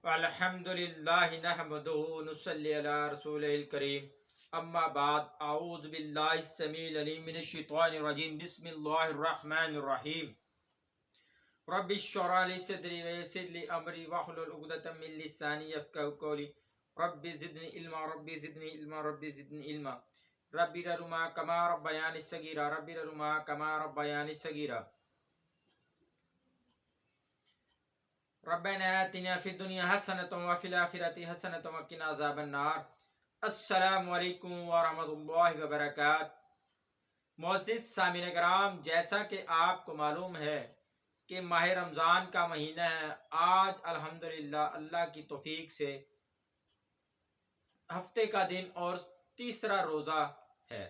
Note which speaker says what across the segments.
Speaker 1: الحمدللہ نحمدہ نصلی علی رسولہ الکریم اما بعد اعوذ باللہ السمیع العلیم من الشیطان الرجیم بسم اللہ الرحمن الرحیم رب اشرح لی صدری ویسر لی امری واحلل عقدۃ من لسانی یفقهوا قولی رب زدنی علما رب زدنی علما رب زدنی علما رب ارحمہما کما ربیانی صغیرا رب ارحمہما کما ربیانی صغیرا ربنا آتنا فی الدنیا حسنۃ وفی الآخرۃ حسنۃ وقنا عذاب النار۔ السلام علیکم ورحمۃ اللہ وبرکاتہ۔ معزز سامعین کرام، جیسا کہ آپ کو معلوم ہے کہ ماہ رمضان کا مہینہ ہے، آج الحمدللہ اللہ کی توفیق سے ہفتے کا دن اور تیسرا روزہ ہے۔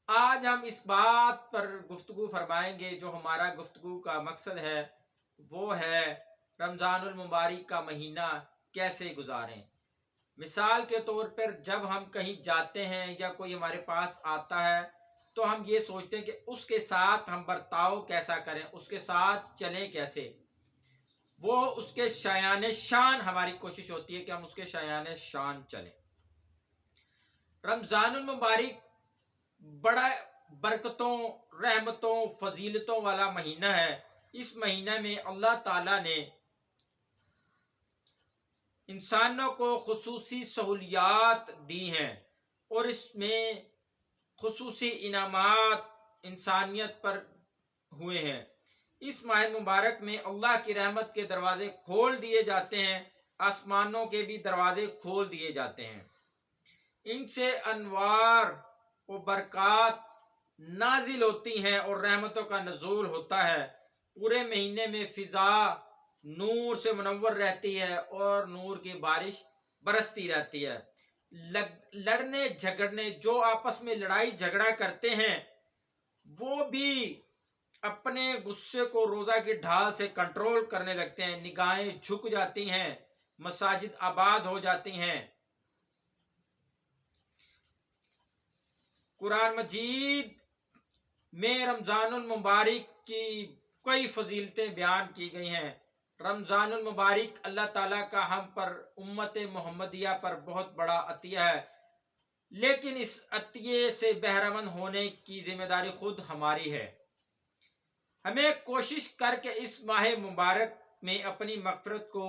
Speaker 1: آج ہم اس بات پر گفتگو فرمائیں گے، جو ہمارا گفتگو کا مقصد ہے وہ ہے رمضان المبارک کا مہینہ کیسے گزاریں۔ مثال کے طور پر جب ہم کہیں جاتے ہیں یا کوئی ہمارے پاس آتا ہے تو ہم یہ سوچتے ہیں کہ اس کے ساتھ ہم برتاؤ کیسا کریں، اس کے ساتھ چلیں کیسے، وہ اس کے شایان شان ہماری کوشش ہوتی ہے کہ ہم اس کے شایان شان چلیں۔ رمضان المبارک بڑا برکتوں، رحمتوں، فضیلتوں والا مہینہ ہے۔ اس مہینہ میں اللہ تعالیٰ نے انسانوں کو خصوصی سہولیات دی ہیں اور اس میں خصوصی انعامات انسانیت پر ہوئے ہیں۔ اس ماہ مبارک میں اللہ کی رحمت کے دروازے کھول دیے جاتے ہیں، آسمانوں کے بھی دروازے کھول دیے جاتے ہیں، ان سے انوار و برکات نازل ہوتی ہیں اور رحمتوں کا نزول ہوتا ہے۔ پورے مہینے میں فضا نور سے منور رہتی ہے اور نور کی بارش برستی رہتی ہے۔ لڑنے جھگڑنے، جو آپس میں لڑائی جھگڑا کرتے ہیں، وہ بھی اپنے غصے کو روزہ کی ڈھال سے کنٹرول کرنے لگتے ہیں، نگاہیں جھک جاتی ہیں، مساجد آباد ہو جاتی ہیں۔ قرآن مجید میں رمضان المبارک کی کئی فضیلتیں بیان کی گئی ہیں۔ رمضان المبارک اللہ تعالیٰ کا ہم پر، امت محمدیہ پر بہت بڑا عطیہ ہے، لیکن اس عطیے سے بہرمند ہونے کی ذمہ داری خود ہماری ہے۔ ہمیں کوشش کر کے اس ماہ مبارک میں اپنی مغفرت کو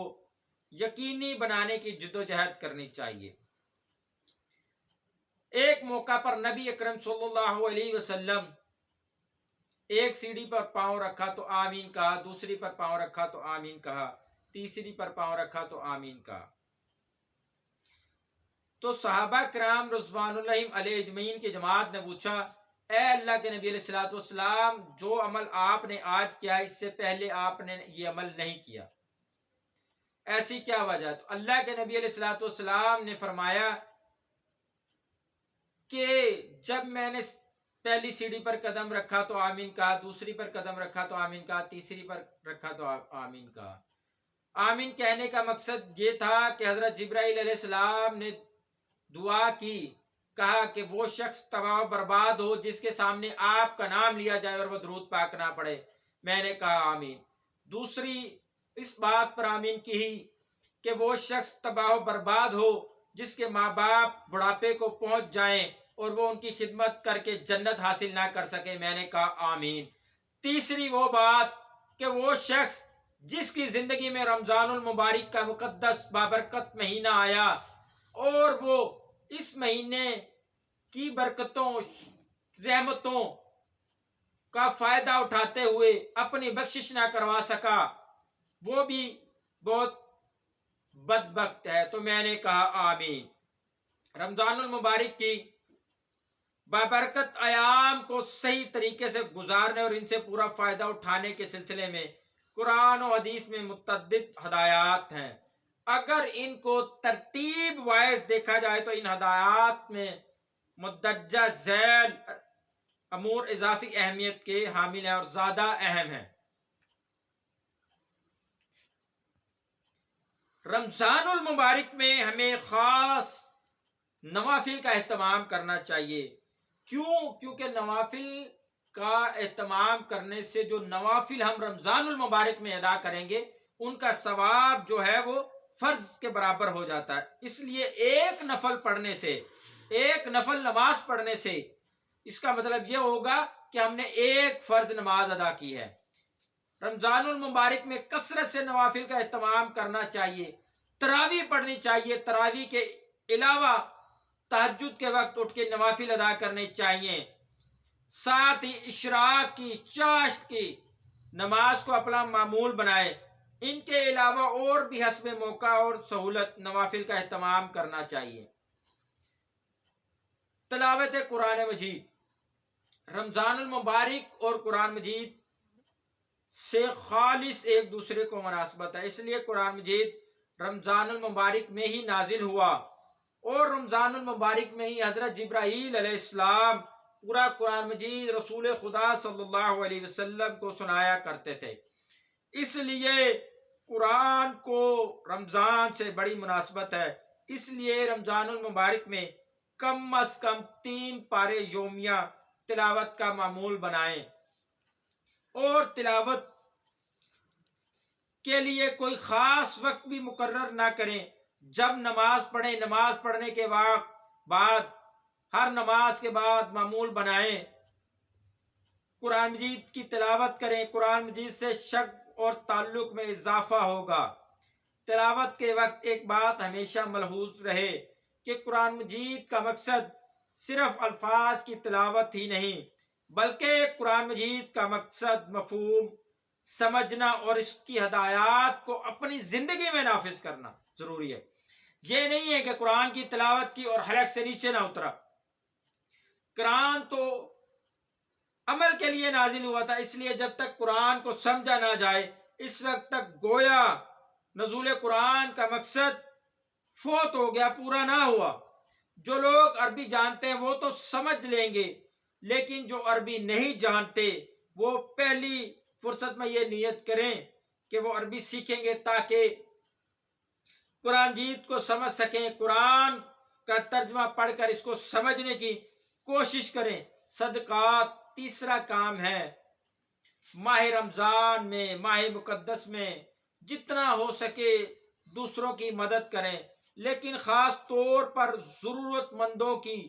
Speaker 1: یقینی بنانے کی جدوجہد کرنی چاہیے۔ ایک موقع پر نبی اکرم صلی اللہ علیہ وسلم ایک سیڑھی پر پاؤں رکھا تو آمین کہا، دوسری پر پاؤں رکھا تو آمین کہا، تیسری پر پاؤں رکھا تو آمین کہا۔ تو صحابہ کرام رضوان اللہ علیہ اجمعین کی جماعت نے پوچھا، اے اللہ کے نبی علیہ السلام، جو عمل آپ نے آج کیا اس سے پہلے آپ نے یہ عمل نہیں کیا، ایسی کیا وجہ ہے؟ تو اللہ کے نبی علیہ السلام نے فرمایا کہ جب میں نے پہلی سیڑھی پر قدم رکھا تو آمین کہا، دوسری پر قدم رکھا تو آمین کہا، تیسری پر رکھا تو آمین کہا۔ آمین کہنے کا مقصد یہ تھا کہ حضرت جبرائیل علیہ السلام نے دعا کی، کہا کہ وہ شخص تباہ و برباد ہو جس کے سامنے آپ کا نام لیا جائے اور وہ درود پاک نہ پڑھے۔ میں نے کہا آمین۔ دوسری اس بات پر آمین کی کہ وہ شخص تباہ و برباد ہو جس کے ماں باپ بڑھاپے کو پہنچ جائیں اور وہ ان کی خدمت کر کے جنت حاصل نہ کر سکے۔ میں نے کہا آمین۔ تیسری وہ بات کہ وہ شخص جس کی زندگی میں رمضان المبارک کا مقدس بابرکت مہینہ آیا اور وہ اس مہینے کی برکتوں، رحمتوں کا فائدہ اٹھاتے ہوئے اپنی بخشش نہ کروا سکا، وہ بھی بہت بدبخت ہے۔ تو میں نے کہا آمین۔ رمضان المبارک کی بابرکت ایام کو صحیح طریقے سے گزارنے اور ان سے پورا فائدہ اٹھانے کے سلسلے میں قرآن و حدیث میں متعدد ہدایات ہیں۔ اگر ان کو ترتیب وائز دیکھا جائے تو ان ہدایات میں مندرجہ ذیل امور اضافی اہمیت کے حامل ہیں اور زیادہ اہم ہیں۔ رمضان المبارک میں ہمیں خاص نوافل کا اہتمام کرنا چاہیے۔ کیونکہ نوافل کا اہتمام کرنے سے جو نوافل ہم رمضان المبارک میں ادا کریں گے ان کا ثواب جو ہے وہ فرض کے برابر ہو جاتا ہے۔ اس لیے ایک نفل پڑھنے سے، ایک نفل نماز پڑھنے سے اس کا مطلب یہ ہوگا کہ ہم نے ایک فرض نماز ادا کی ہے۔ رمضان المبارک میں کثرت سے نوافل کا اہتمام کرنا چاہیے، تراویح پڑھنی چاہیے، تراویح کے علاوہ تہجد کے وقت اٹھ کے نوافل ادا کرنے چاہیے، ساتھ ہی اشراق کی، چاشت کی نماز کو اپنا معمول بنائے۔ ان کے علاوہ اور بھی حسب موقع اور سہولت نوافل کا اہتمام کرنا چاہیے۔ تلاوت قرآن مجید، رمضان المبارک اور قرآن مجید سے خالص ایک دوسرے کو مناسبت ہے، اس لیے قرآن مجید رمضان المبارک میں ہی نازل ہوا، اور رمضان المبارک میں ہی حضرت جبرائیل علیہ السلام پورا قرآن مجید رسول خدا صلی اللہ علیہ وسلم کو سنایا کرتے تھے۔ اس لیے قرآن کو رمضان سے بڑی مناسبت ہے، اس لیے رمضان المبارک میں کم از کم 3 پارے یومیہ تلاوت کا معمول بنائیں، اور تلاوت کے لیے کوئی خاص وقت بھی مقرر نہ کریں۔ جب نماز پڑھیں، نماز پڑھنے کے بعد ہر نماز کے بعد معمول بنائیں، قرآن مجید کی تلاوت کریں۔ قرآن مجید سے شغف اور تعلق میں اضافہ ہوگا۔ تلاوت کے وقت ایک بات ہمیشہ ملحوظ رہے کہ قرآن مجید کا مقصد صرف الفاظ کی تلاوت ہی نہیں، بلکہ قرآن مجید کا مقصد مفہوم سمجھنا اور اس کی ہدایات کو اپنی زندگی میں نافذ کرنا ضروری ہے۔ یہ نہیں ہے کہ قرآن کی تلاوت کی اور حلق سے نیچے نہ اترا۔ قرآن تو عمل کے لیے نازل ہوا تھا، اس لیے جب تک قرآن کو سمجھا نہ جائے اس وقت تک گویا نزول قرآن کا مقصد فوت ہو گیا، پورا نہ ہوا۔ جو لوگ عربی جانتے ہیں وہ تو سمجھ لیں گے، لیکن جو عربی نہیں جانتے وہ پہلی فرصت میں یہ نیت کریں کہ وہ عربی سیکھیں گے تاکہ قرآن مجید کو سمجھ سکیں، قرآن کا ترجمہ پڑھ کر اس کو سمجھنے کی کوشش کریں۔ صدقات تیسرا کام ہے۔ ماہ رمضان میں، ماہ مقدس میں جتنا ہو سکے دوسروں کی مدد کریں، لیکن خاص طور پر ضرورت مندوں کی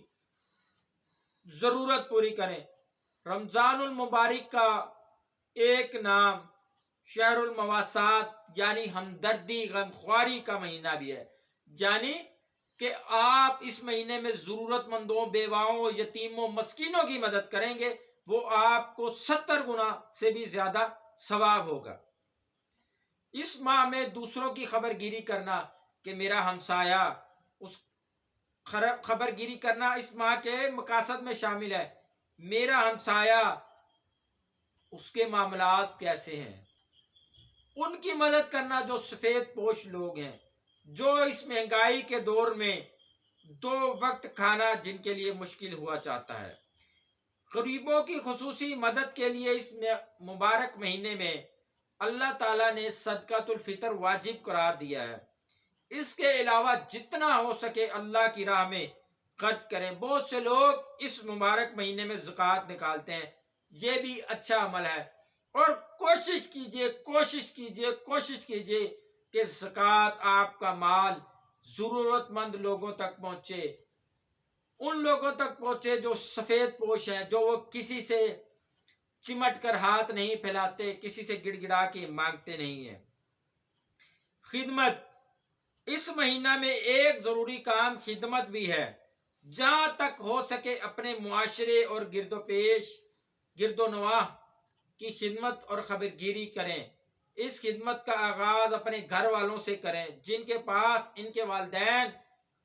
Speaker 1: ضرورت پوری کریں۔ رمضان المبارک کا ایک نام شہر المواسات یعنی ہمدردی، غمخواری کا مہینہ بھی ہے، یعنی کہ آپ اس مہینے میں ضرورت مندوں، بیواؤں، یتیموں، مسکینوں کی مدد کریں گے، وہ آپ کو 70 گنا سے بھی زیادہ ثواب ہوگا۔ اس ماہ میں دوسروں کی خبرگیری کرنا کہ میرا ہمسایہ، اس خبرگیری کرنا اس ماہ کے مقاصد میں شامل ہے۔ میرا ہمسایہ، اس کے معاملات کیسے ہیں، ان کی مدد کرنا جو سفید پوش لوگ ہیں، جو اس مہنگائی کے دور میں 2 وقت کھانا جن کے لیے مشکل ہوا چاہتا ہے۔ غریبوں کی خصوصی مدد کے لیے اس مبارک مہینے میں اللہ تعالیٰ نے صدقۃ الفطر واجب قرار دیا ہے۔ اس کے علاوہ جتنا ہو سکے اللہ کی راہ میں خرچ کریں۔ بہت سے لوگ اس مبارک مہینے میں زکوٰۃ نکالتے ہیں، یہ بھی اچھا عمل ہے، اور کوشش کیجئے کہ زکوٰۃ آپ کا مال ضرورت مند لوگوں تک پہنچے، ان لوگوں تک پہنچے جو سفید پوش ہیں، جو وہ کسی سے چمٹ کر ہاتھ نہیں پھیلاتے، کسی سے گڑ گڑا کے مانگتے نہیں ہیں۔ خدمت، اس مہینہ میں ایک ضروری کام خدمت بھی ہے۔ جہاں تک ہو سکے اپنے معاشرے اور گرد و نواح کی خدمت اور خبرگیری کریں۔ اس خدمت کا آغاز اپنے گھر والوں سے کریں۔ جن کے پاس ان کے والدین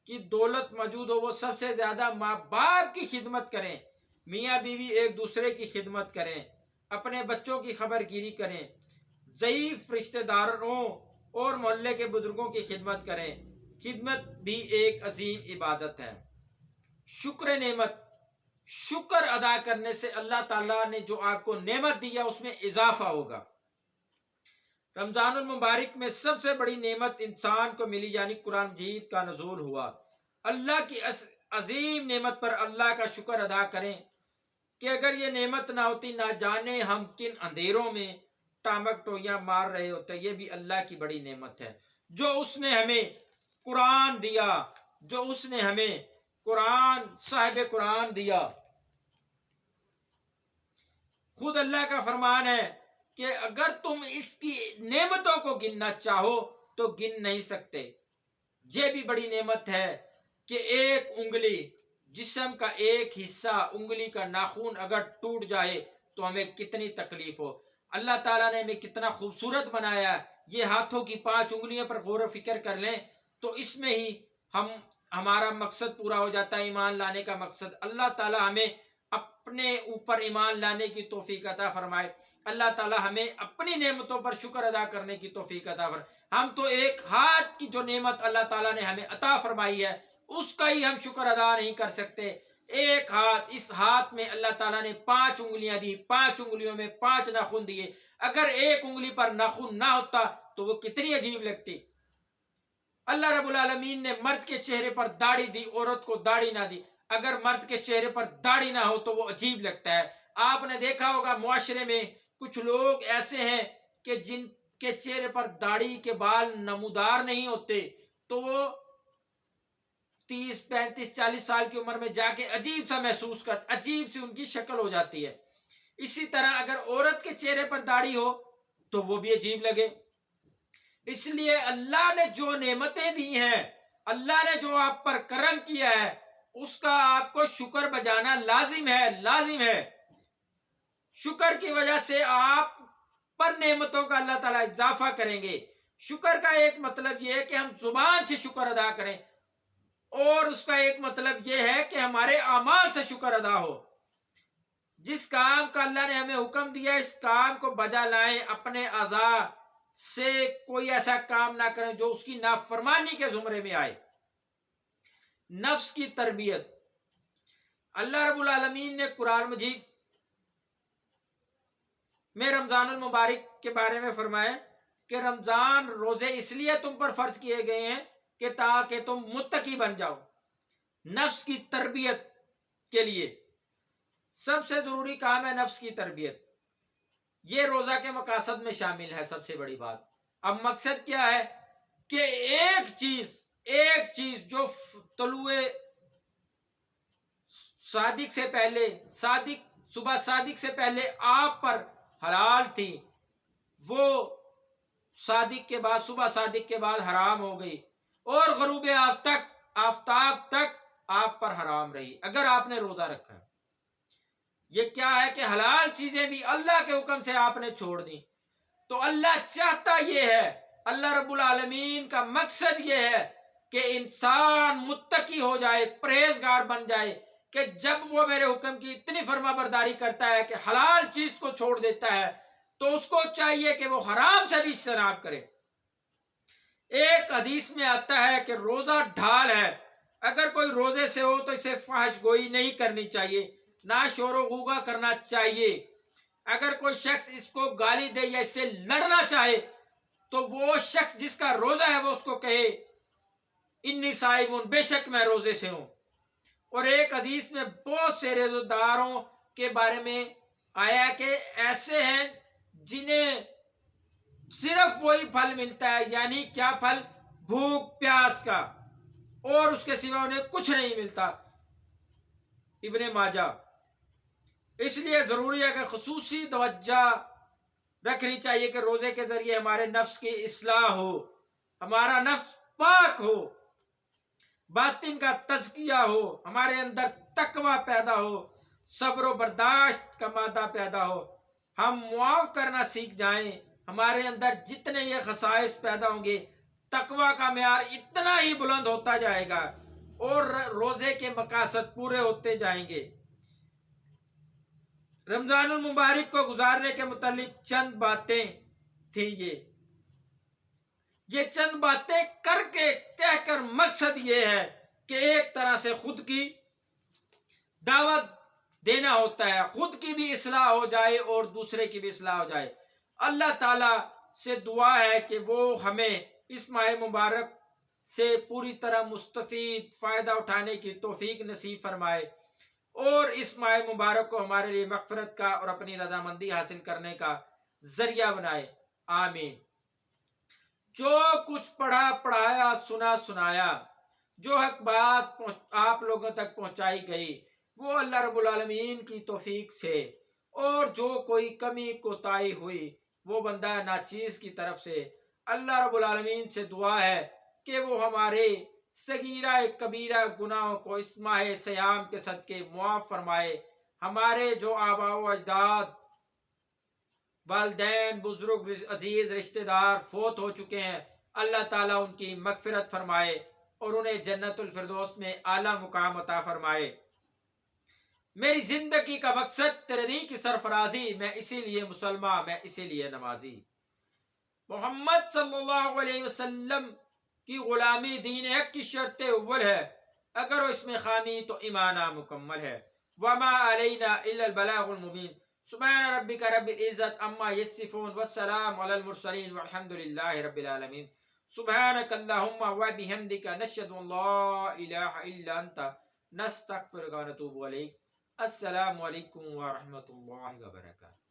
Speaker 1: کی دولت موجود ہو وہ سب سے زیادہ ماں باپ کی خدمت کریں۔ میاں بیوی ایک دوسرے کی خدمت کریں، اپنے بچوں کی خبرگیری کریں، ضعیف رشتہ داروں اور محلے کے بزرگوں کی خدمت کریں۔ خدمت بھی ایک عظیم عبادت ہے۔ شکر نعمت، شکر ادا کرنے سے اللہ تعالیٰ نے جو آپ کو نعمت دی ہے اس میں اضافہ ہوگا۔ رمضان المبارک میں سب سے بڑی نعمت انسان کو ملی، یعنی قرآن مجید کا نزول ہوا۔ اللہ کی عظیم نعمت پر اللہ کا شکر ادا کریں کہ اگر یہ نعمت نہ ہوتی نہ جانے ہم کن اندھیروں میں ٹامک ٹوئیاں مار رہے ہوتے ہیں، یہ بھی اللہ کی بڑی نعمت ہے جو اس نے ہمیں قرآن دیا، جو اس نے ہمیں قرآن، صاحب قرآن دیا۔ خود اللہ کا فرمان ہے کہ اگر تم اس کی نعمتوں کو گننا چاہو تو گن نہیں سکتے۔ یہ بھی بڑی نعمت ہے کہ ایک انگلی، جسم کا ایک حصہ، انگلی کا ناخن اگر ٹوٹ جائے تو ہمیں کتنی تکلیف ہو۔ اللہ تعالیٰ نے ہمیں کتنا خوبصورت بنایا ہے۔ یہ ہاتھوں کی 5 انگلیوں پر غور و فکر کر لیں تو اس میں ہی ہمارا مقصد پورا ہو جاتا ہے، ایمان لانے کا مقصد۔ اللہ تعالیٰ ہمیں اپنے اوپر ایمان لانے کی توفیق عطا فرمائے۔ اللہ تعالیٰ ہمیں اپنی نعمتوں پر شکر ادا کرنے کی توفیق عطا فرمائے۔ ہم تو ایک ہاتھ کی جو نعمت اللہ تعالیٰ نے ہمیں عطا فرمائی ہے اس کا ہی ہم شکر ادا نہیں کر سکتے۔ ایک ہاتھ، اس ہاتھ میں اللہ تعالیٰ نے 5 انگلیاں دی، 5 انگلیوں میں 5 ناخن دیے۔ اگر ایک انگلی پر ناخن نہ ہوتا تو وہ کتنی عجیب لگتی۔ اللہ رب العالمین نے مرد کے چہرے پر داڑھی دی، عورت کو داڑھی نہ دی۔ اگر مرد کے چہرے پر داڑھی نہ ہو تو وہ عجیب لگتا ہے۔ آپ نے دیکھا ہوگا معاشرے میں کچھ لوگ ایسے ہیں کہ جن کے چہرے پر داڑھی کے بال نمودار نہیں ہوتے تو وہ 30 35 40 سال کی عمر میں جا کے عجیب سا محسوس کرتے، عجیب سی ان کی شکل ہو جاتی ہے۔ اسی طرح اگر عورت کے چہرے پر داڑھی ہو تو وہ بھی عجیب لگے۔ اس لیے اللہ نے جو نعمتیں دی ہیں، اللہ نے جو آپ پر کرم کیا ہے، اس کا آپ کو شکر بجانا لازم ہے، لازم ہے۔ شکر کی وجہ سے آپ پر نعمتوں کا اللہ تعالیٰ اضافہ کریں گے۔ شکر کا ایک مطلب یہ ہے کہ ہم زبان سے شکر ادا کریں، اور اس کا ایک مطلب یہ ہے کہ ہمارے اعمال سے شکر ادا ہو۔ جس کام کا اللہ نے ہمیں حکم دیا اس کام کو بجا لائیں، اپنے اعضاء سے کوئی ایسا کام نہ کریں جو اس کی نافرمانی کے زمرے میں آئے۔ نفس کی تربیت، اللہ رب العالمین نے قرآن مجید میں رمضان المبارک کے بارے میں فرمایا کہ رمضان روزے اس لیے تم پر فرض کیے گئے ہیں کہ تاکہ تم متقی بن جاؤ۔ نفس کی تربیت کے لیے سب سے ضروری کام ہے نفس کی تربیت۔ یہ روزہ کے مقاصد میں شامل ہے۔ سب سے بڑی بات اب مقصد کیا ہے کہ ایک چیز جو طلوع صادق سے پہلے، صبح صادق سے پہلے آپ پر حلال تھی، وہ صادق کے بعد، صبح صادق کے بعد حرام ہو گئی، اور غروب آفتاب تک آپ پر حرام رہی اگر آپ نے روزہ رکھا۔ یہ کیا ہے کہ حلال چیزیں بھی اللہ کے حکم سے آپ نے چھوڑ دی۔ تو اللہ چاہتا یہ ہے، اللہ رب العالمین کا مقصد یہ ہے کہ انسان متقی ہو جائے، پرہیزگار بن جائے، کہ جب وہ میرے حکم کی اتنی فرما برداری کرتا ہے کہ حلال چیز کو چھوڑ دیتا ہے تو اس کو چاہیے کہ وہ حرام سے بھی اجتناب کرے۔ ایک حدیث میں آتا ہے کہ روزہ ڈھال ہے، اگر کوئی روزے سے ہو تو اسے فحش گوئی نہیں کرنی چاہیے، نہ شور و غوغا کرنا چاہیے۔ اگر کوئی شخص اس کو گالی دے یا اس سے لڑنا چاہے تو وہ شخص جس کا روزہ ہے وہ اس کو کہے انی صائمون، بے شک میں روزے سے ہوں۔ اور ایک حدیث میں بہت سے روزہ داروں کے بارے میں آیا کہ ایسے ہیں جنہیں صرف وہی پھل ملتا ہے، یعنی کیا پھل؟ بھوک پیاس کا، اور اس کے سوا انہیں کچھ نہیں ملتا۔ ابن ماجہ۔ اس لیے ضروری ہے کہ خصوصی توجہ رکھنی چاہیے کہ روزے کے ذریعے ہمارے نفس کی اصلاح ہو، ہمارا نفس پاک ہو، باطن کا تزکیہ ہو، ہمارے اندر تقوی پیدا ہو، صبر و برداشت کا مادہ پیدا ہو، ہم معاف کرنا سیکھ جائیں، ہمارے اندر جتنے یہ خصائص پیدا ہوں گے تقوی کا معیار اتنا ہی بلند ہوتا جائے گا اور روزے کے مقاصد پورے ہوتے جائیں گے۔ رمضان المبارک کو گزارنے کے متعلق چند باتیں تھیں۔ یہ چند باتیں کر کے کہہ کر مقصد یہ ہے کہ ایک طرح سے خود کی دعوت دینا ہوتا ہے، خود کی بھی اصلاح ہو جائے اور دوسرے کی بھی اصلاح ہو جائے۔ اللہ تعالیٰ سے دعا ہے کہ وہ ہمیں اس ماہ مبارک سے پوری طرح مستفید فائدہ اٹھانے کی توفیق نصیب فرمائے، اور اس ماہ مبارک کو ہمارے لیے مغفرت کا اور اپنی رضامندی حاصل کرنے کا ذریعہ بنائے، آمین۔ جو کچھ پڑھا پڑھایا، سنا سنایا، جو حق بات آپ لوگوں تک پہنچائی گئی وہ اللہ رب العالمین کی توفیق سے، اور جو کوئی کمی کوتاہی ہوئی وہ بندہ ناچیز کی طرف سے۔ اللہ رب العالمین سے دعا ہے کہ وہ ہمارے صغیرہ کبیرہ گناہوں کو اس ماہ سیام کے صدقے معاف فرمائے۔ ہمارے جو آباء و اجداد، والدین، بزرگ، عزیز رشتہ دار فوت ہو چکے ہیں، اللہ تعالیٰ ان کی مغفرت فرمائے اور انہیں جنت الفردوس میں اعلیٰ مقام عطا فرمائے۔ میری زندگی کا مقصد تیرے دین کی سرفرازی، میں اسی لیے مسلمان، میں اسی لیے نمازی۔ محمد صلی اللہ علیہ وسلم کی غلامی دین حق کی شرط اول ہے، اگر اس میں خامی تو ایمان نامکمل ہے۔ وما علینا الا البلاغ المبین۔ سبحان ربک رب العزت عما یصفون والسلام علی المرسلین والحمد للہ رب العالمین۔ سبحانک اللہم وبحمدک نشہد ان لا الہ الا انت نستغفرک ونتوب الیک۔ السلام علیکم ورحمۃ اللہ وبرکاتہ۔